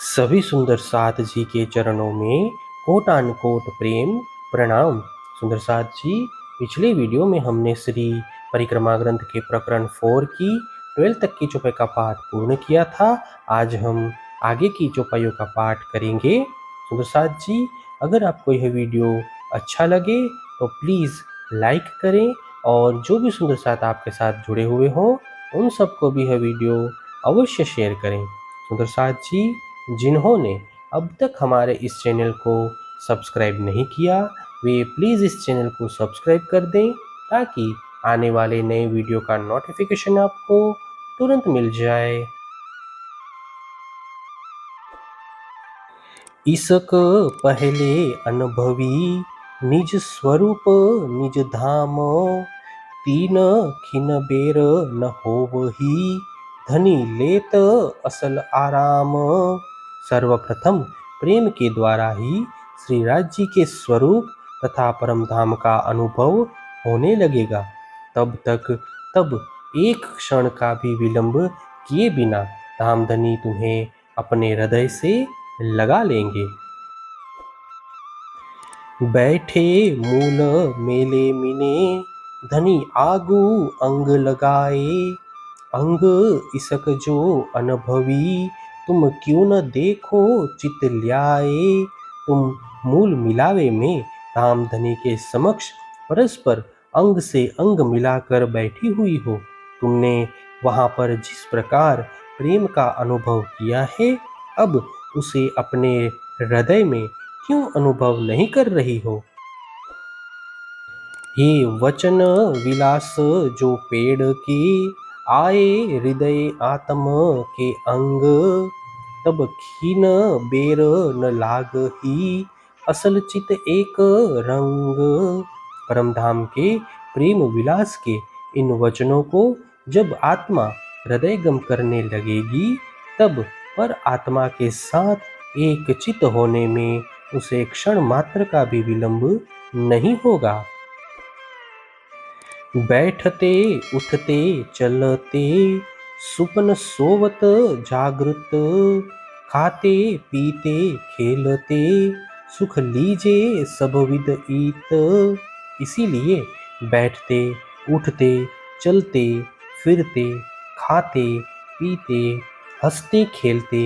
सभी सुंदर साथ जी के चरणों में कोटानुकोट प्रेम प्रणाम। सुंदर साथ जी, पिछले वीडियो में हमने श्री परिक्रमा ग्रंथ के प्रकरण 4 की 12 तक की चौपाई का पाठ पूर्ण किया था। आज हम आगे की चौपाइयों का पाठ करेंगे। सुंदर साथ जी, अगर आपको यह वीडियो अच्छा लगे तो प्लीज़ लाइक करें और जो भी सुंदर साथ आपके साथ जुड़े हुए हों उन सबको भी यह वीडियो अवश्य शेयर करें। सुंदर साथ जी, जिन्होंने अब तक हमारे इस चैनल को सब्सक्राइब नहीं किया, वे प्लीज़ इस चैनल को सब्सक्राइब कर दें ताकि आने वाले नए वीडियो का नोटिफिकेशन आपको तुरंत मिल जाए। इसक पहले अनुभवी निज स्वरूप निज धाम, तीन खिन बेर न होवही धनी लेत असल आराम। सर्वप्रथम प्रेम के द्वारा ही श्री राज जी के स्वरूप तथा परम धाम का अनुभव होने लगेगा। तब एक क्षण का भी विलंब किए बिना धामधनी तुम्हें अपने हृदय से लगा लेंगे। बैठे मूल मेले मिने धनी आगू अंग लगाए, अंग इसक जो अनुभवी तुम क्यों न देखो चित ल्याए। तुम मूल मिलावे में धामधनी के समक्ष परस्पर अंग से अंग मिलाकर बैठी हुई हो। तुमने वहां पर जिस प्रकार प्रेम का अनुभव किया है, अब उसे अपने हृदय में क्यों अनुभव नहीं कर रही हो। ये वचन विलास जो पेड़ की आए हृदय आत्म के अंग, तब खीन बेर न लाग ही असल चित एक रंग। परमधाम के प्रेम विलास के इन वचनों को जब आत्मा हृदयगम करने लगेगी, तब पर आत्मा के साथ एक चित होने में उसे क्षण मात्र का भी विलंब नहीं होगा। बैठते उठते चलते सुपन सोवत जागृत, खाते पीते खेलते सुख लीजे सब विद ईत। इसीलिए बैठते उठते चलते फिरते खाते पीते हंसते खेलते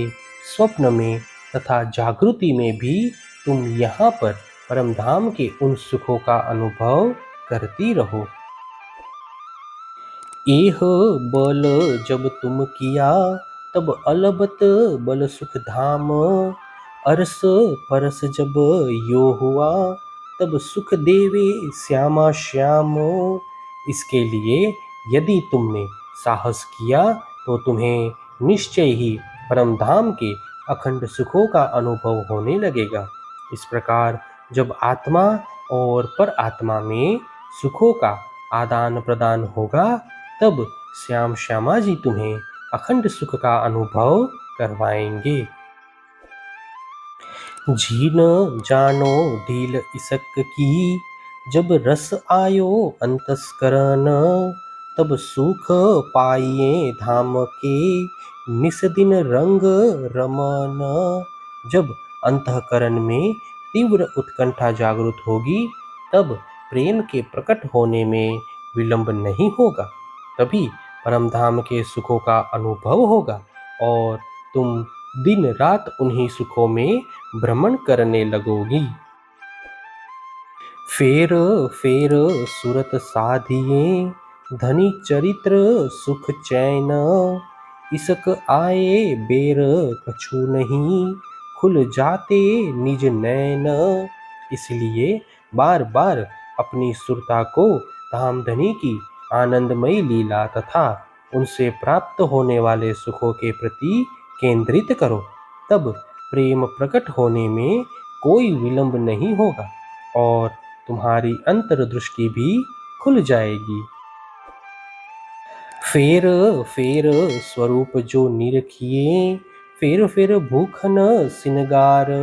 स्वप्न में तथा जागृति में भी तुम यहाँ पर परमधाम के उन सुखों का अनुभव करती रहो। एह बल जब तुम किया तब अलबत बल सुख धाम, अरस परस जब यो हुआ तब सुख देवे श्यामा श्याम। इसके लिए यदि तुमने साहस किया तो तुम्हें निश्चय ही परमधाम के अखंड सुखों का अनुभव होने लगेगा। इस प्रकार जब आत्मा और पर आत्मा में सुखों का आदान प्रदान होगा, तब श्याम श्यामा जी तुम्हें अखंड सुख का अनुभव करवाएंगे। जीन जानो ढील इसक की जब रस आयो अंतस्करण, तब सुख पाइए धाम के निस दिन रंग रमन। जब अंतःकरण में तीव्र उत्कंठा जागृत होगी, तब प्रेम के प्रकट होने में विलंब नहीं होगा। तभी परमधाम के सुखों का अनुभव होगा और तुम दिन रात उन्हीं सुखों में भ्रमण करने लगोगी। फेर फेर सुरत साधिए धनी चरित्र सुख चैन, इसक आए बेर कछु नहीं खुल जाते निज नैन। इसलिए बार बार अपनी सुरता को धामधनी की आनंदमयी लीला तथा उनसे प्राप्त होने वाले सुखों के प्रति केंद्रित करो, तब प्रेम प्रकट होने में कोई विलंब नहीं होगा और तुम्हारी अंतर्दृष्टि भी खुल जाएगी। फेर फेर स्वरूप जो निरखिए फेर फेर भूख न सिनगार,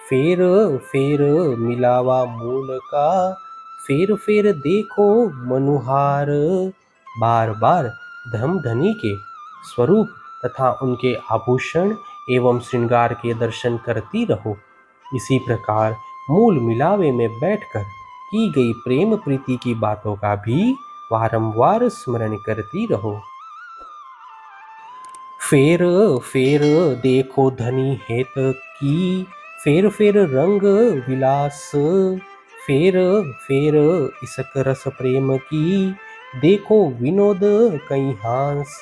फेर फेर मिलावा मूल का फेर फेर देखो मनुहार। बार बार धर्मधनी के स्वरूप तथा उनके आभूषण एवं श्रृंगार के दर्शन करती रहो। इसी प्रकार मूल मिलावे में बैठकर की गई प्रेम प्रीति की बातों का भी वारंवार स्मरण करती रहो। फेर फेर देखो धनी हेत की, फेर फेर रंग विलास, फेर फेर इसक रस प्रेम की, देखो विनोद कई हांस।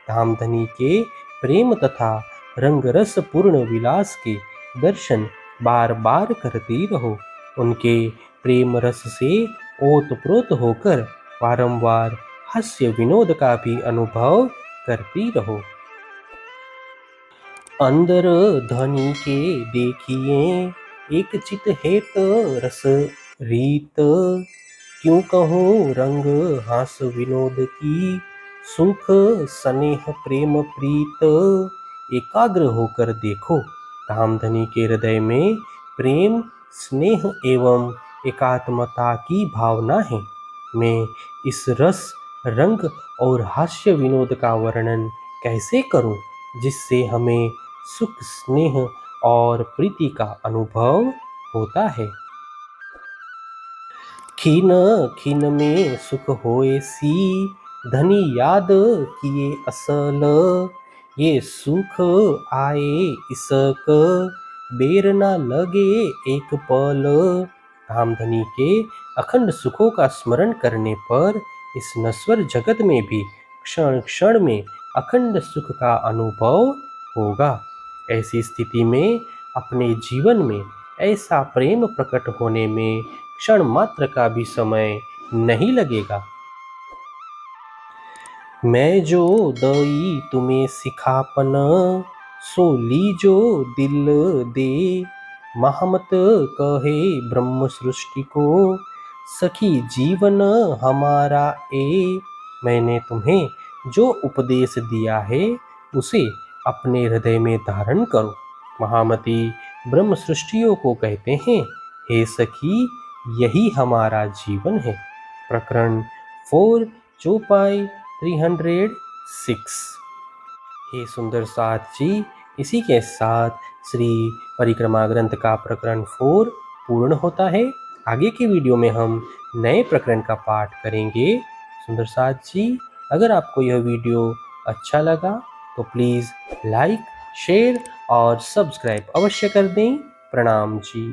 धामधनी के प्रेम तथा रंग रस पूर्ण विलास के दर्शन बार बार करती रहो। उनके प्रेम रस से ओतप्रोत होकर बारंबार हास्य विनोद का भी अनुभव करती रहो। अंदर धनी के देखिए एक चित हेत रस रीत, क्यों कहूँ रंग हास विनोद की, सुख स्नेह प्रेम प्रीत। एकाग्र होकर देखो, धामधनी के हृदय में प्रेम स्नेह एवं एकात्मता की भावना है। मैं इस रस रंग और हास्य विनोद का वर्णन कैसे करूं, जिससे हमें सुख स्नेह और प्रीति का अनुभव होता है। खीन खीन में सुख होए सी, धनी याद किए असल, ये सुख आए इसक, बेर ना लगे एक पल। धामधनी के अखंड सुखों का स्मरण करने पर इस नश्वर जगत में भी क्षण क्षण में अखंड सुख का अनुभव होगा। ऐसी स्थिति में अपने जीवन में ऐसा प्रेम प्रकट होने में क्षण मात्र का भी समय नहीं लगेगा। मैं जो दई तुम्हें सिखापन, सो लीजो दिल दे, महमत कहे ब्रह्म सृष्टि को, सखी जीवन हमारा ए। मैंने तुम्हें जो उपदेश दिया है उसे अपने हृदय में धारण करो। महामती ब्रह्म सृष्टियों को कहते हैं, हे सखी यही हमारा जीवन है। प्रकरण 4 चौपाई 306। हे सुंदर साथ जी, इसी के साथ श्री परिक्रमा ग्रंथ का प्रकरण 4 पूर्ण होता है। आगे की वीडियो में हम नए प्रकरण का पाठ करेंगे। सुंदर साथ जी, अगर आपको यह वीडियो अच्छा लगा तो प्लीज़ लाइक शेयर और सब्सक्राइब अवश्य कर दें। प्रणाम जी।